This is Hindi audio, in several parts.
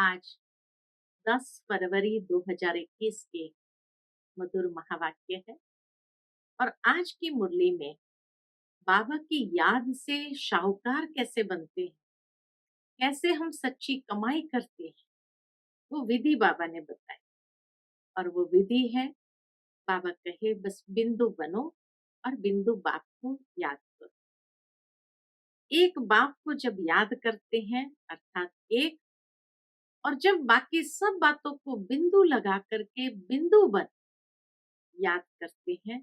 आज 10 फरवरी 2021 के मधुर महावाक्य है और आज की मुरली में बाबा की याद से शाहूकार कैसे बनते हैं, कैसे हम सच्ची कमाई करते हैं, वो विधि बाबा ने बताई। और वो विधि है, बाबा कहे बस बिंदु बनो और बिंदु बाप को याद करो। एक बाप को जब याद करते हैं अर्थात एक, और जब बाकी सब बातों को बिंदु लगा करके बिंदु बन याद करते हैं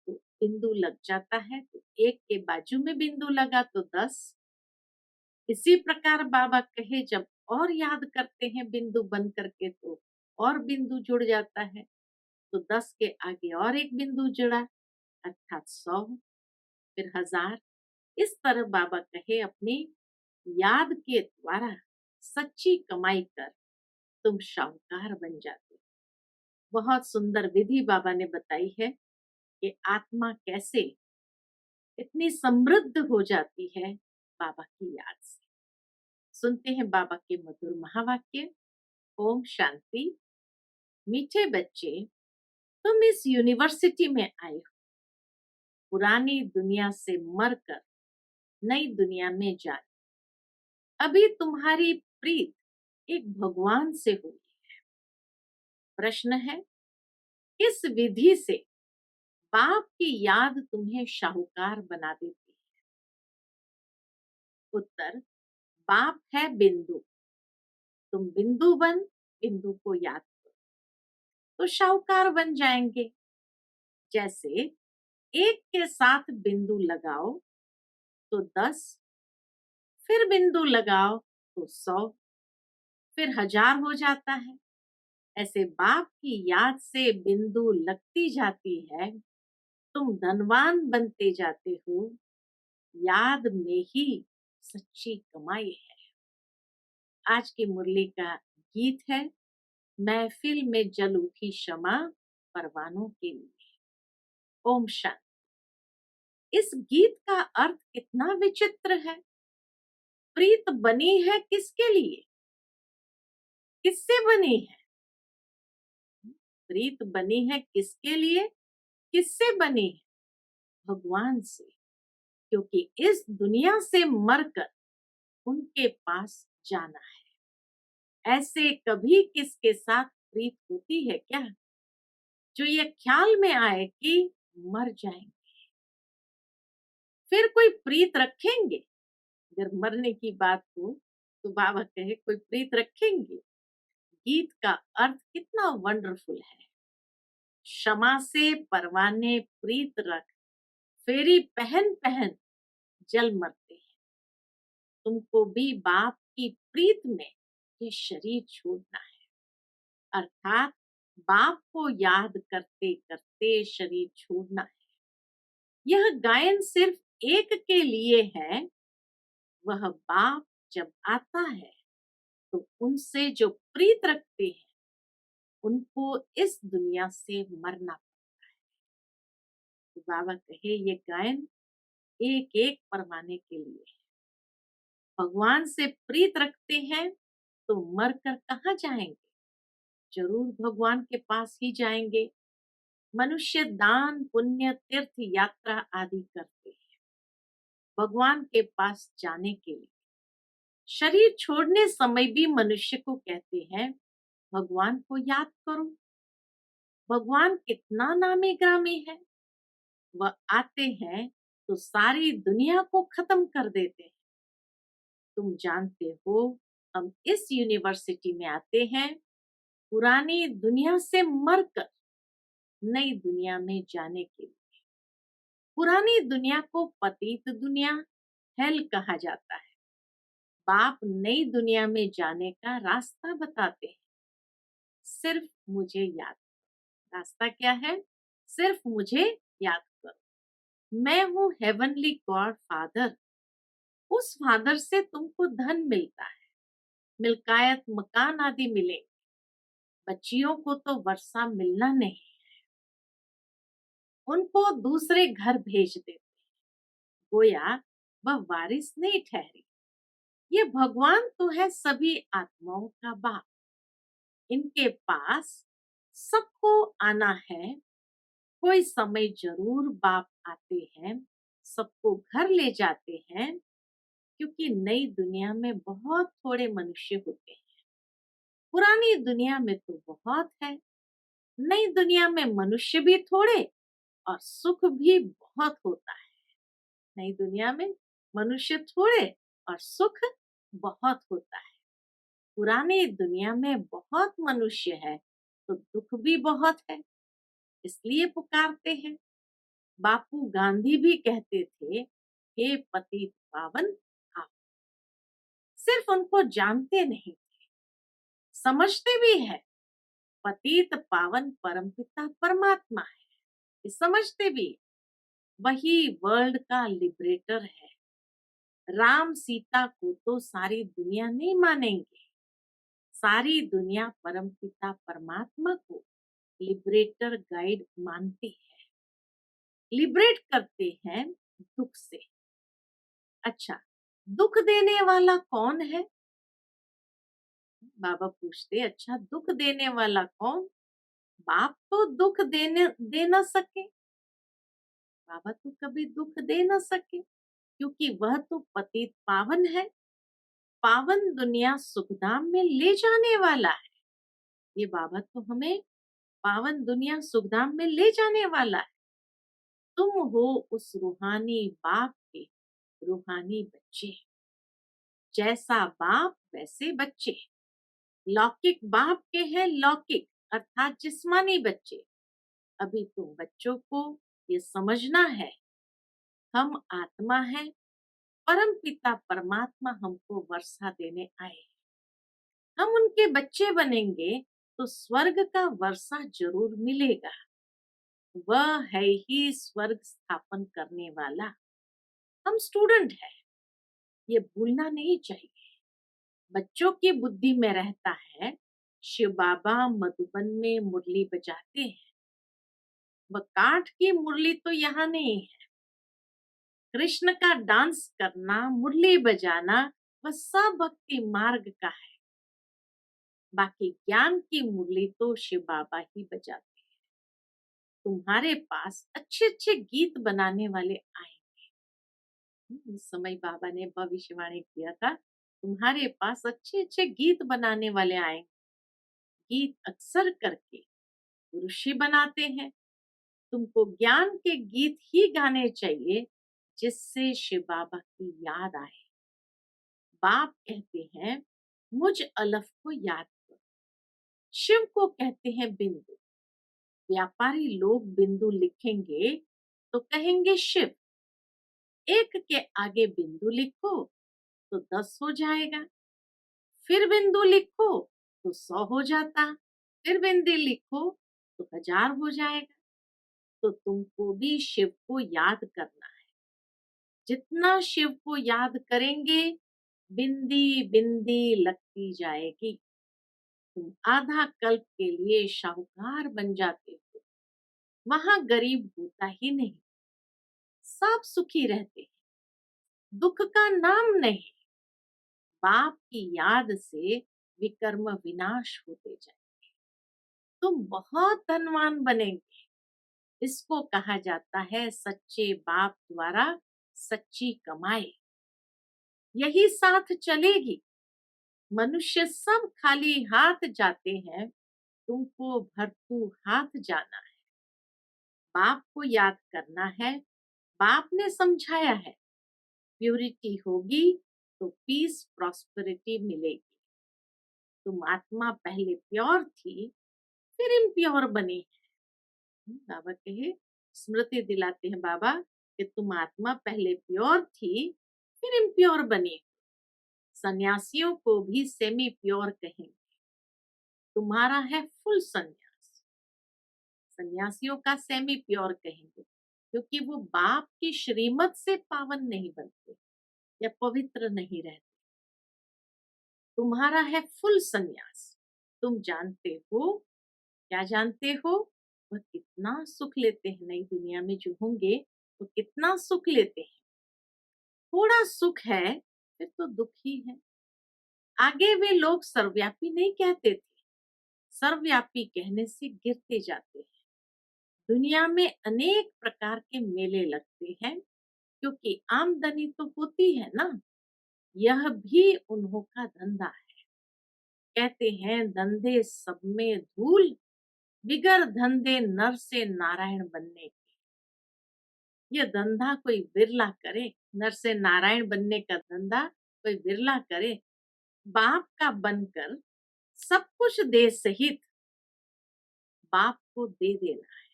तो बिंदु लग जाता है। तो एक के बाजू में बिंदु लगा तो 10। इसी प्रकार बाबा कहे जब और याद करते हैं बिंदु बन करके तो और बिंदु जुड़ जाता है। तो 10 के आगे और एक बिंदु जुड़ा अर्थात 100, फिर 1000। इस तरह बाबा कहे अपनी याद के द्वारा सच्ची कमाई कर तुम शाहूकार बन जाते हो। बहुत सुंदर विधि बाबा ने बताई है कि आत्मा कैसे इतनी समृद्ध हो जाती है बाबा की याद से। सुनते हैं बाबा के मधुर महावाक्य। ओम शांति। मीठे बच्चे, तुम इस यूनिवर्सिटी में आए हो पुरानी दुनिया से मरकर नई दुनिया में जाने। अभी तुम्हारी प्रीत एक भगवान से हुई है। प्रश्न है, किस विधि से बाप की याद तुम्हें शाहूकार बना देती है? उत्तर, बाप है बिंदु। तुम बिंदु बन बिंदु को याद करो तो शाहूकार बन जाएंगे। जैसे एक के साथ बिंदु लगाओ तो 10, फिर बिंदु लगाओ तो 100, फिर 1000 हो जाता है। ऐसे बाप की याद से बिंदु लगती जाती है, तुम धनवान बनते जाते हो। याद में ही सच्ची कमाई है। आज की मुरली का गीत है, महफिल में जल उठी शमा परवानों के लिए। ओम शांति। इस गीत का अर्थ कितना विचित्र है। प्रीत बनी है किसके लिए, किससे बनी है? प्रीत बनी है किसके लिए, किससे बनी है? भगवान से। क्योंकि इस दुनिया से मरकर उनके पास जाना है। ऐसे कभी किसके साथ प्रीत होती है क्या, जो ये ख्याल में आए कि मर जाएंगे फिर कोई प्रीत रखेंगे? अगर मरने की बात हो तो बाबा कहे कोई प्रीत रखेंगे। गीत का अर्थ कितना वंडरफुल है। क्षमा से परवाने प्रीत रख, फेरी पहन पहन जल मरते हैं। तुमको भी बाप की प्रीत में ये शरीर छोड़ना है। अर्थात बाप को याद करते करते शरीर छोड़ना है। यह गायन सिर्फ एक के लिए है। वह बाप जब आता है तो उनसे जो प्रीत रखते हैं उनको इस दुनिया से मरना पड़ता है। तो बाबा कहे ये गायन एक एक परवाने के लिए है। भगवान से प्रीत रखते हैं तो मरकर कहाँ जाएंगे? जरूर भगवान के पास ही जाएंगे। मनुष्य दान पुण्य तीर्थ यात्रा आदि करते हैं भगवान के पास जाने के लिए। शरीर छोड़ने समय भी मनुष्य को कहते हैं भगवान को याद करो। भगवान कितना नामी ग्रामी है। वह आते हैं तो सारी दुनिया को खत्म कर देते हैं। तुम जानते हो हम इस यूनिवर्सिटी में आते हैं पुरानी दुनिया से मरकर नई दुनिया में जाने के लिए। पुरानी दुनिया को पतित दुनिया, हेल कहा जाता है। बाप नई दुनिया में जाने का रास्ता बताते हैं। सिर्फ मुझे याद करो। रास्ता क्या है? सिर्फ मुझे याद करो। मैं हूँ हेवनली गॉड फादर। उस फादर से तुमको धन मिलता है, मिल्कायत मकान आदि मिलेंगे। बच्चियों को तो वर्षा मिलना नहीं, उनको दूसरे घर भेज देते हैं। गोया वह वारिस नहीं ठहरी। ये भगवान तो है सभी आत्माओं का बाप। इनके पास सबको आना है। कोई समय जरूर बाप आते हैं, सबको घर ले जाते हैं, क्योंकि नई दुनिया में बहुत थोड़े मनुष्य होते हैं। पुरानी दुनिया में तो बहुत है। नई दुनिया में मनुष्य भी थोड़े और सुख भी बहुत होता है। नई दुनिया में मनुष्य थोड़े और सुख बहुत होता है। पुरानी दुनिया में बहुत मनुष्य है तो दुख भी बहुत है, इसलिए पुकारते हैं। बापू गांधी भी कहते थे, हे पतित पावन आप। सिर्फ उनको जानते नहीं, समझते भी है। पतित पावन परमपिता परमात्मा है, ये समझते भी। वही वर्ल्ड का लिबरेटर है। राम सीता को तो सारी दुनिया नहीं मानेंगे। सारी दुनिया परमपिता परमात्मा को लिबरेटर गाइड मानती है, लिबरेट करते हैं दुख से। अच्छा, दुख देने वाला कौन है? बाबा पूछते, अच्छा दुख देने वाला कौन? बाप तो दुख दे न सके। बाबा तो कभी दुख दे न सके, क्योंकि वह तो पतित पावन है। पावन दुनिया सुखधाम में ले जाने वाला है। ये बाबा तो हमें पावन दुनिया सुखधाम में ले जाने वाला है। तुम हो उस रूहानी बाप के रूहानी बच्चे। जैसा बाप वैसे बच्चे। लौकिक बाप के हैं लौकिक अर्थात जिस्मानी बच्चे। अभी तुम बच्चों को ये समझना है, हम आत्मा हैं। परम पिता परमात्मा हमको वर्षा देने आए। हम उनके बच्चे बनेंगे तो स्वर्ग का वर्षा जरूर मिलेगा। वह है ही स्वर्ग स्थापन करने वाला। हम स्टूडेंट है, ये भूलना नहीं चाहिए। बच्चों की बुद्धि में रहता है, शिव बाबा मधुबन में मुरली बजाते हैं। वह काठ की मुरली तो यहाँ नहीं है। कृष्ण का डांस करना, मुरली बजाना, वह सब भक्ति मार्ग का है। बाकी ज्ञान की मुरली तो शिव बाबा ही बजाते हैं। तुम्हारे पास अच्छे अच्छे गीत बनाने वाले आएंगे। उस समय बाबा ने भविष्यवाणी किया था, तुम्हारे पास अच्छे अच्छे गीत बनाने वाले आएंगे। गीत अक्सर करके ऋषि बनाते हैं। तुमको ज्ञान के गीत ही गाने चाहिए, जिससे शिव बाबा की याद आए। बाप कहते हैं, मुझ अलफ को याद करो। शिव को कहते हैं बिंदु। व्यापारी लोग बिंदु लिखेंगे तो कहेंगे शिव। एक के आगे बिंदु लिखो तो 10 हो जाएगा। फिर बिंदु लिखो तो 100 हो जाता। फिर बिंदु लिखो तो 1000 हो जाएगा। तो तुमको भी शिव को याद करना है। जितना शिव को याद करेंगे, बिंदी बिंदी लगती जाएगी। तुम आधा कल्प के लिए शाहूकार बन जाते हो। वहां गरीब होता ही नहीं, सब सुखी रहते हैं। दुख का नाम नहीं। बाप की याद से विकर्म विनाश होते जाए। तुम बहुत धनवान बनेंगे। इसको कहा जाता है सच्चे बाप द्वारा सच्ची कमाई। यही साथ चलेगी। मनुष्य सब खाली हाथ जाते हैं, तुमको भरपूर हाथ जाना है। बाप को याद करना है। बाप ने समझाया है, प्यूरिटी होगी तो पीस प्रॉस्पेरिटी मिलेगी। तुम आत्मा पहले प्योर थी, फिर इम्प्योर बनी है। बाबा कहे, स्मृति दिलाते हैं बाबा कि तुम आत्मा पहले प्योर थी, फिर इम्प्योर बनी। सन्यासियों को भी सेमी प्योर कहेंगे। तुम्हारा है फुल संन्यास। सन्यासियों का सेमी प्योर कहेंगे, क्योंकि वो बाप की श्रीमत से पावन नहीं बनते या पवित्र नहीं रहते। तुम्हारा है फुल संन्यास। तुम जानते हो, क्या जानते हो? वह कितना सुख लेते हैं। नई दुनिया में जो होंगे वो कितना सुख लेते हैं। थोड़ा सुख है फिर तो दुख ही है। आगे वे लोग सर्वव्यापी नहीं कहते थे, सर्वव्यापी कहने से गिरते जाते हैं। दुनिया में अनेक प्रकार के मेले लगते हैं, क्योंकि आमदनी तो होती है ना, यह भी उन्हों का धंधा है। कहते हैं धंधे सब में धूल, बिगर धंधे नर से नारायण बनने के। ये धंधा कोई बिरला करे, नर से नारायण बनने का धंधा कोई बिरला करे। बाप का बनकर सब कुछ दे सहित बाप को दे देना है।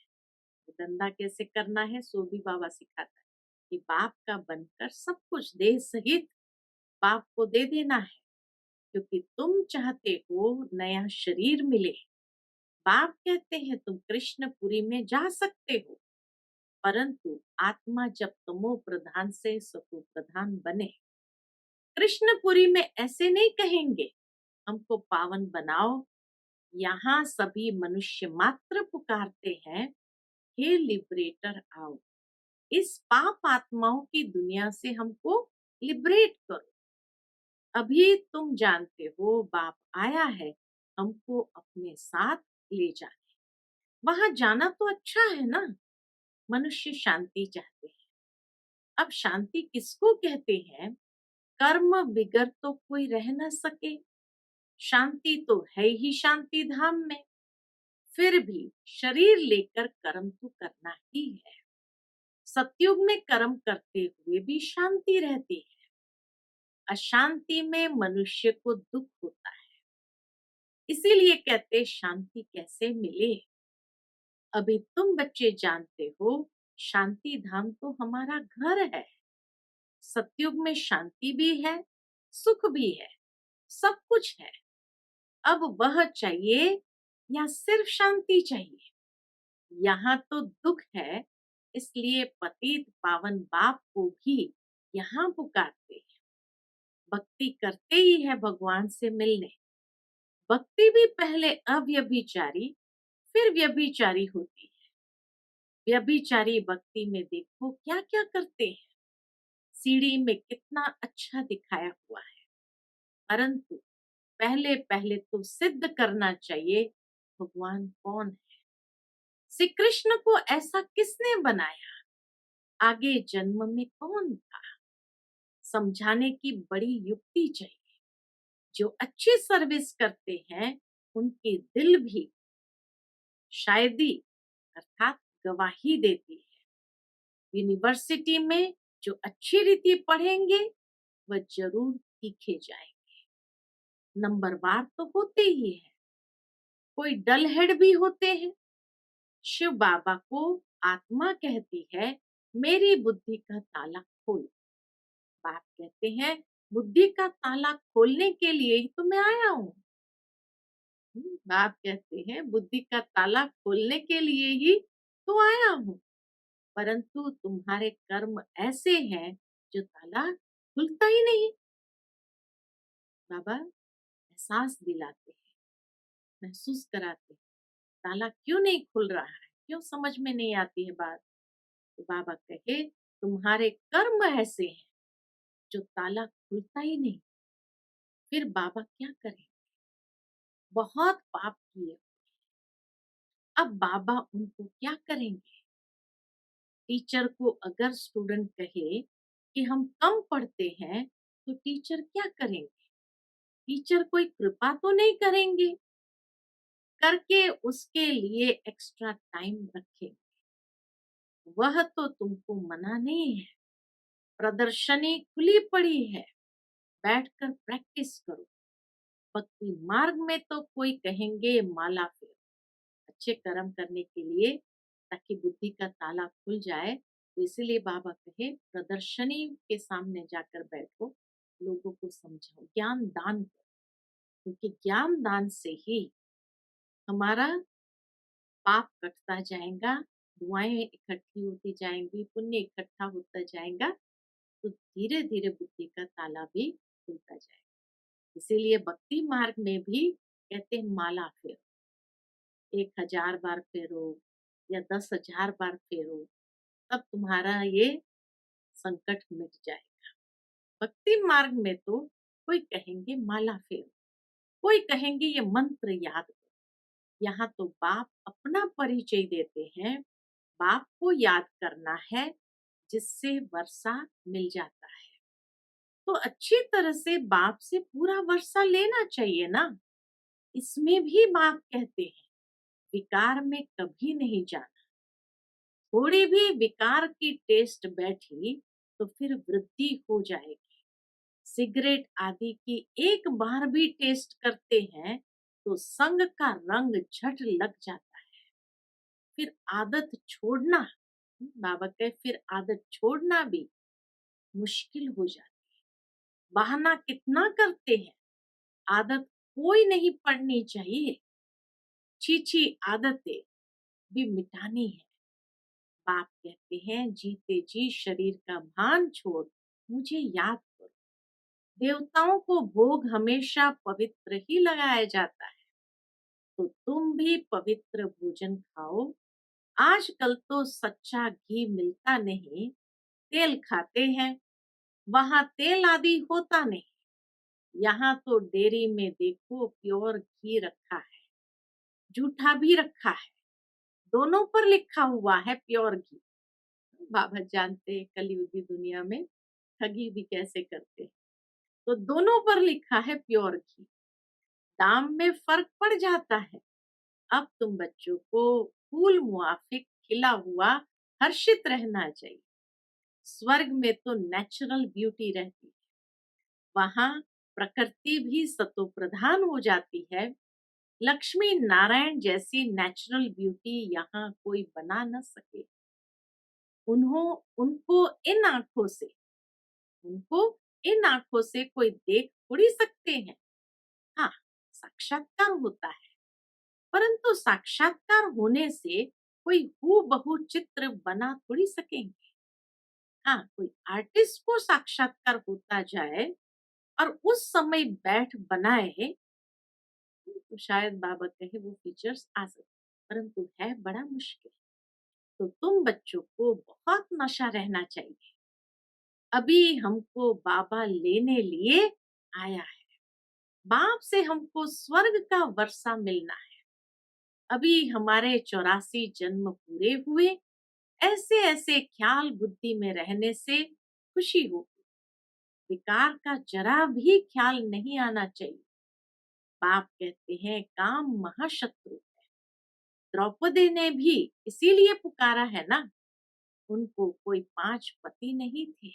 धंधा कैसे करना है सो भी बाबा सिखाता है कि बाप का बनकर सब कुछ दे सहित बाप को दे देना है, क्योंकि तुम चाहते हो नया शरीर मिले। बाप कहते हैं तुम कृष्णपुरी में जा सकते हो, परंतु आत्मा जब तमो प्रधान से सतो प्रधान बने। कृष्णपुरी में ऐसे नहीं कहेंगे हमको पावन बनाओ। यहाँ सभी मनुष्य मात्र पुकारते हैं हे लिबरेटर आओ, इस पाप आत्माओं की दुनिया से हमको लिबरेट करो। अभी तुम जानते हो बाप आया है हमको अपने साथ ले जाने। वहां जाना तो अच्छा है ना, मनुष्य शांति चाहते हैं। अब शांति किसको कहते हैं? कर्म बिगर तो कोई रह न सके। शांति तो है ही शांति धाम में, फिर भी शरीर लेकर कर्म तो करना ही है। सतयुग में कर्म करते हुए भी शांति रहती है, अशांति में मनुष्य को दुख होता है। इसीलिए कहते शांति कैसे मिले। अभी तुम बच्चे जानते हो शांति धाम तो हमारा घर है। सतयुग में शांति भी है, सुख भी है, सब कुछ है। अब वह चाहिए या सिर्फ शांति चाहिए? यहाँ तो दुख है, इसलिए पतित पावन बाप को भी यहाँ पुकारते हैं। भक्ति करते ही है भगवान से मिलने। भक्ति भी पहले अव्यभिचारी फिर व्यभिचारी होती है। व्यभिचारी भक्ति में देखो क्या क्या करते हैं। सीढ़ी में कितना अच्छा दिखाया हुआ है, परंतु पहले पहले तो सिद्ध करना चाहिए भगवान कौन है। श्री कृष्ण को ऐसा किसने बनाया, आगे जन्म में कौन था, समझाने की बड़ी युक्ति चाहिए। जो अच्छी सर्विस करते हैं उनके दिल भी शायदी अर्थात गवाही देती है। यूनिवर्सिटी में जो अच्छी रीति पढ़ेंगे वह जरूर सीखे जाएंगे। नंबरवार तो होते ही है, कोई डल हेड भी होते हैं। शिव बाबा को आत्मा कहती है मेरी बुद्धि का ताला खोल। बाप कहते हैं बुद्धि का ताला खोलने के लिए ही तो मैं आया हूँ। बाप कहते हैं बुद्धि का ताला खोलने के लिए ही तो आया हूँ, परंतु तुम्हारे कर्म ऐसे हैं जो ताला खुलता ही नहीं। बाबा एहसास दिलाते हैं, महसूस कराते हैं ताला क्यों नहीं खुल रहा है, क्यों समझ में नहीं आती है बात। तो बाबा कहे तुम्हारे कर्म ऐसे हैं जो ताला खुलता ही नहीं। फिर बाबा क्या करें, बहुत पाप किए। अब बाबा उनको क्या करेंगे। टीचर को अगर स्टूडेंट कहे कि हम कम पढ़ते हैं तो टीचर क्या करेंगे? टीचर कोई कृपा तो नहीं करेंगे, करके उसके लिए एक्स्ट्रा टाइम रखेंगे। वह तो तुमको मना नहीं है, प्रदर्शनी खुली पड़ी है, बैठकर प्रैक्टिस करो। भक्ति मार्ग में तो कोई कहेंगे माला फेर, अच्छे कर्म करने के लिए ताकि बुद्धि का ताला खुल जाए। तो इसीलिए बाबा कहे प्रदर्शनी के सामने जाकर बैठो, लोगों को समझाओ, ज्ञान दान करो, क्योंकि ज्ञान दान से ही हमारा पाप कटता जाएगा, दुआएं इकट्ठी होती जाएंगी, पुण्य इकट्ठा होता जाएगा, तो धीरे धीरे बुद्धि का ताला भी खुलता जाएगा। इसीलिए भक्ति मार्ग में भी कहते हैं माला फेरो, 1000 बार फेरो या 10,000 बार फेरो, तब तुम्हारा ये संकट मिट जाएगा। भक्ति मार्ग में तो कोई कहेंगे माला फेरो, कोई कहेंगे ये मंत्र याद करो। यहाँ तो बाप अपना परिचय देते हैं, बाप को याद करना है जिससे वर्षा मिल जाता है। तो अच्छी तरह से बाप से पूरा वर्षा लेना चाहिए ना। इसमें भी बाप कहते हैं विकार में कभी नहीं जाना। थोड़ी भी विकार की टेस्ट बैठी तो फिर वृद्धि हो जाएगी। सिगरेट आदि की एक बार भी टेस्ट करते हैं तो संग का रंग झट लग जाता है। फिर आदत छोड़ना, बाबा कहे फिर आदत छोड़ना भी मुश्किल हो जाती है। बहाना कितना करते हैं, आदत कोई नहीं पड़नी चाहिए। छी आदतें भी मिटानी है। बाप कहते हैं जीते जी शरीर का भान छोड़ मुझे याद करो। देवताओं को भोग हमेशा पवित्र ही लगाया जाता है, तो तुम भी पवित्र भोजन खाओ। आजकल तो सच्चा घी मिलता नहीं, तेल खाते हैं, वहां तेल आदि होता नहीं। यहाँ तो डेयरी में देखो प्योर घी रखा है, झूठा भी रखा है, दोनों पर लिखा हुआ है प्योर घी। बाबा जानते हैं कलयुगी दुनिया में ठगी भी कैसे करते हैं। तो दोनों पर लिखा है प्योर घी। दाम में फर्क पड़ जाता है। अब तुम बच्चों को फूल मुआफिक खिला हुआ हर्षित रहना चाहिए। स्वर्ग में तो नेचुरल ब्यूटी रहती है, वहां प्रकृति भी सतो प्रधान हो जाती है। लक्ष्मी नारायण जैसी नेचुरल ब्यूटी यहाँ कोई बना न सके। उनको इन आंखों से उनको इन आंखों से कोई देख थोड़ी सकते हैं। हाँ, साक्षात्कार होता है, परंतु साक्षात्कार होने से कोई हूबहू चित्र बना थोड़ी सकेंगे। हाँ, कोई आर्टिस्ट को साक्षात्कार होता जाए और उस समय बैठ बनाए तो शायद बाबा कहे वो फीचर्स आ सकते, परंतु है बड़ा मुश्किल। तो तुम बच्चों को बहुत नशा रहना चाहिए। अभी हमको बाबा लेने लिए आया है। बाप से हमको स्वर्ग का वर्षा मिलना है। अभी हमारे 84 जन्म पूरे हुए। ऐसे ऐसे ख्याल बुद्धि में रहने से खुशी होगी। विकार का जरा भी ख्याल नहीं आना चाहिए। बाप कहते हैं काम महाशत्रु है। द्रौपदी ने भी इसीलिए पुकारा है ना। उनको कोई 5 पति नहीं थे।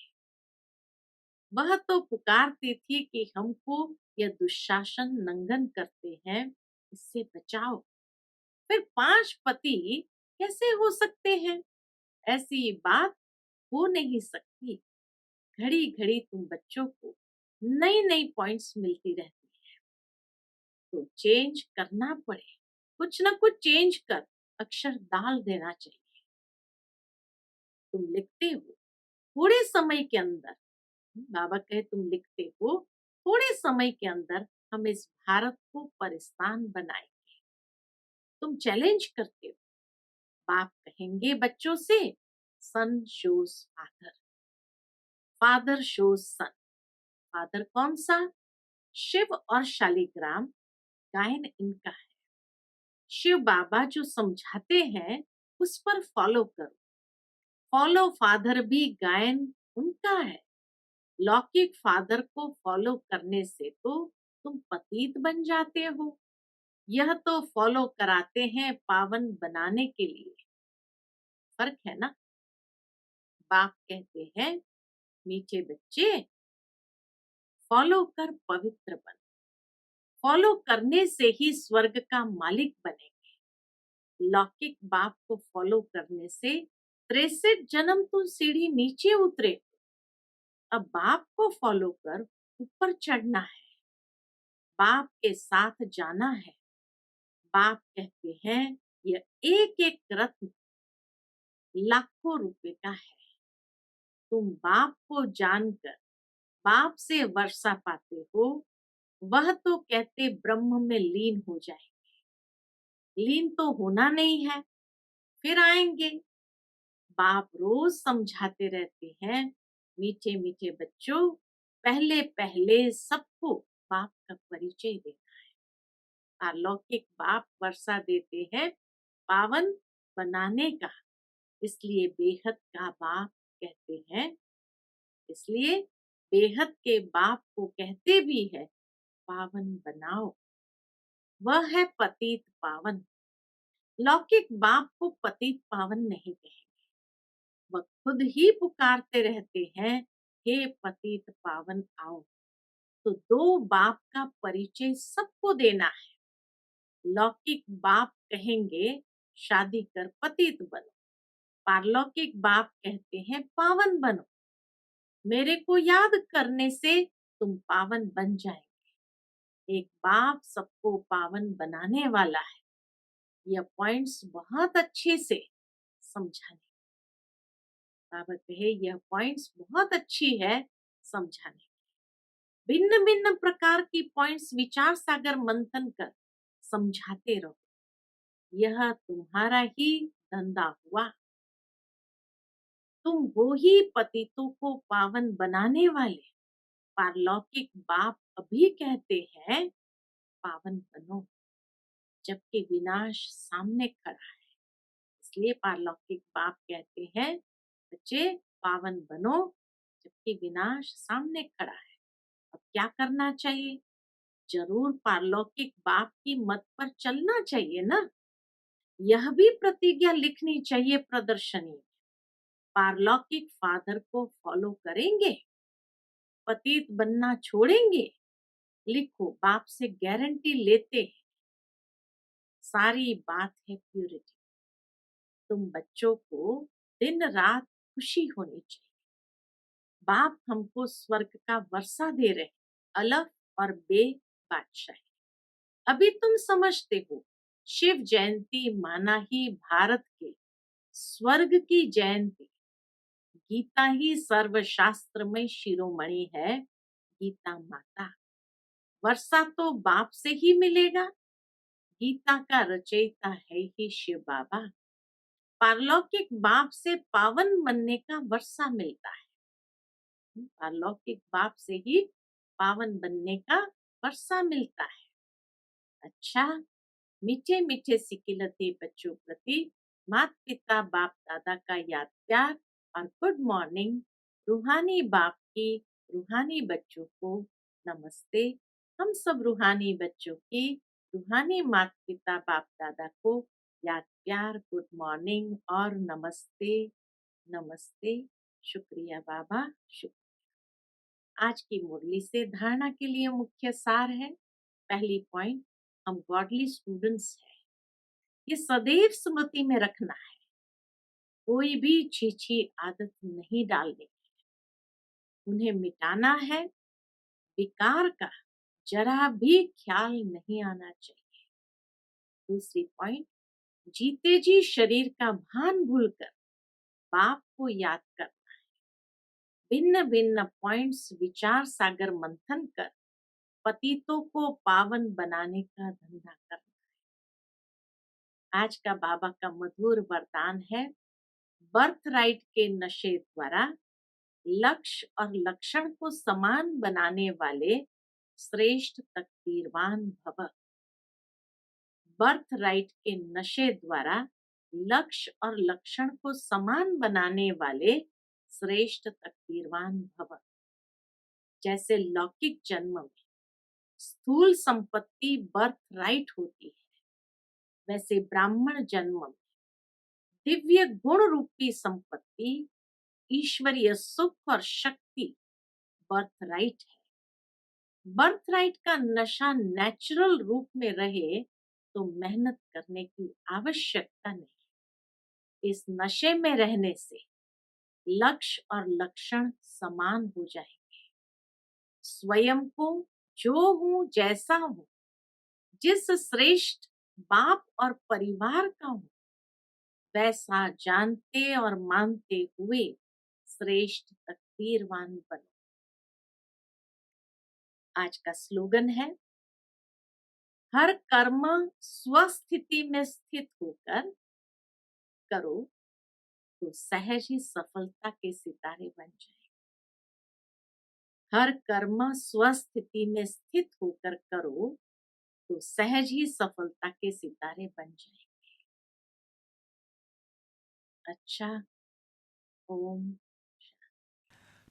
वह तो पुकारती थी कि हमको यह दुशासन नंगन करते हैं, इससे बचाओ। फिर 5 पति कैसे हो सकते हैं? ऐसी बात हो नहीं सकती। घड़ी घड़ी तुम बच्चों को नई नई पॉइंट्स मिलती रहती है, तो चेंज करना पड़े। कुछ ना कुछ चेंज कर अक्षर डाल देना चाहिए। तुम लिखते हो थोड़े समय के अंदर, बाबा कहे तुम लिखते हो थोड़े समय के अंदर हम इस भारत को परिस्तान बनाएंगे। तुम चैलेंज करते हो। बाप कहेंगे बच्चों से सन शोज फादर, फादर शोज सन। फादर कौन सा? शिव और शालिग्राम गायन इनका है। शिव बाबा जो समझाते हैं उस पर फॉलो करो। फॉलो फादर भी गायन उनका है। लौकिक फादर को फॉलो करने से तो तुम पतित बन जाते हो। यह तो फॉलो कराते हैं पावन बनाने के लिए। फर्क है ना। बाप कहते हैं मीठे बच्चे फॉलो कर पवित्र बन। फॉलो करने से ही स्वर्ग का मालिक बनेंगे। लौकिक बाप को फॉलो करने से 63 जन्म तो सीढ़ी नीचे उतरे। अब बाप को फॉलो कर ऊपर चढ़ना है, बाप के साथ जाना है। बाप कहते हैं यह एक एक रत्न लाखों रुपए का है। तुम बाप को जानकर बाप से वर्षा पाते हो। वह तो कहते ब्रह्म में लीन हो जाएंगे। लीन तो होना नहीं है, फिर आएंगे। बाप रोज समझाते रहते हैं मीठे मीठे बच्चों, पहले पहले सबको बाप का परिचय देना है। अलौकिक बाप वर्षा देते हैं पावन बनाने का, इसलिए बेहद का बाप कहते हैं। इसलिए बेहद के बाप को कहते भी है पावन बनाओ। वह है पतित पावन। लौकिक बाप को पतित पावन नहीं कहेंगे, वह खुद ही पुकारते रहते हैं हे पतित पावन आओ। तो दो बाप का परिचय सबको देना है। लौकिक बाप कहेंगे शादी कर पतित बनो, पारलौकिक बाप कहते हैं पावन बनो। मेरे को याद करने से तुम पावन बन जाएंगे। एक बाप सबको पावन बनाने वाला है। यह पॉइंट्स बहुत अच्छे से समझाने, बाबा कहे यह पॉइंट्स बहुत अच्छी है समझाने। भिन्न भिन्न प्रकार की पॉइंट्स विचार सागर मंथन कर समझाते रहो। यह तुम्हारा ही धंधा हुआ। तुम वो ही पतितों को पावन बनाने वाले पारलौकिक बाप अभी कहते हैं पावन बनो, जबकि विनाश सामने खड़ा है। इसलिए पारलौकिक बाप कहते हैं बच्चे पावन बनो, जबकि विनाश सामने खड़ा है। अब क्या करना चाहिए? जरूर पारलौकिक बाप की मत पर चलना चाहिए ना। यह भी प्रतिज्ञा लिखनी चाहिए प्रदर्शनी में। पारलौकिक फादर को फॉलो करेंगे, पतित बनना छोड़ेंगे। लिखो, बाप से गारंटी लेते हैं। सारी बात है प्यूरिटी। तुम बच्चों को दिन रात खुशी होनी चाहिए। बाप हमको स्वर्ग का वर्षा दे रहे, अलफ और बे बादशाही। अभी तुम समझते हो शिव जयंती माना ही भारत के स्वर्ग की जयंती। गीता ही सर्वशास्त्र में शिरोमणि है, गीता माता। वर्षा तो बाप से ही मिलेगा। गीता का रचयिता है ही शिव बाबा। पारलौकिक बाप से पावन बनने का वर्षा मिलता है। पारलौकिक बाप से ही पावन बनने का वर्षा मिलता है। अच्छा, मीठे मीठे सिकिलते बच्चों प्रति माता पिता बाप दादा का याद प्यार और गुड मॉर्निंग। रूहानी बाप की रूहानी बच्चों को नमस्ते। हम सब रूहानी बच्चों की रूहानी माता पिता बाप दादा को याद प्यार, गुड मॉर्निंग और नमस्ते। नमस्ते। शुक्रिया बाबा, शुक्रिया। आज की मुरली से धारणा के लिए मुख्य सार है। पहली पॉइंट, हम गॉडली स्टूडेंट्स हैं। ये सदैव स्मृति में रखना है। कोई भी छीछी आदत नहीं डालनी है, उन्हें मिटाना है। विकार का जरा भी ख्याल नहीं आना चाहिए। दूसरी पॉइंट, जीते जी शरीर का भान भूलकर बाप को याद करना है। भिन्न भिन्न पॉइंट्स विचार सागर मंथन कर पतितों को पावन बनाने का धंधा करना है। आज का बाबा का मधुर वरदान है, बर्थ राइट के नशे द्वारा लक्ष्य और लक्षण को समान बनाने वाले श्रेष्ठ तकदीरवान भव। बर्थ राइट के नशे द्वारा लक्ष्य और लक्षण को समान बनाने वाले श्रेष्ठ तकदीरवान भव। जैसे लौकिक जन्म में स्थूल संपत्ति बर्थ राइट होती है, वैसे ब्राह्मण जन्म में दिव्य गुण रूपी संपत्ति ईश्वरीय सुख और शक्ति बर्थ राइट है। बर्थ राइट का नशा नेचुरल रूप में रहे तो मेहनत करने की आवश्यकता नहीं। इस नशे में रहने से लक्ष्य और लक्षण समान हो जाएंगे। स्वयं को जो हूं जैसा हूं, जिस श्रेष्ठ बाप और परिवार का हूं, वैसा जानते और मानते हुए श्रेष्ठ तकदीरवान बनो। आज का स्लोगन है, हर कर्म स्वस्थिति में स्थित होकर करो तो सहज ही सफलता के सितारे बन जाए। हर कर्म स्वस्थिति में स्थित होकर करो तो सहज ही सफलता के सितारे बन जाएंगे। अच्छा, ओम।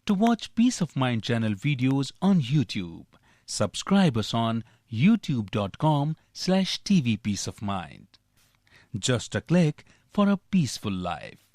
To watch Peace of Mind channel videos on YouTube, subscribe us on youtube.com/tvpeaceofmind. Just a click for a peaceful life.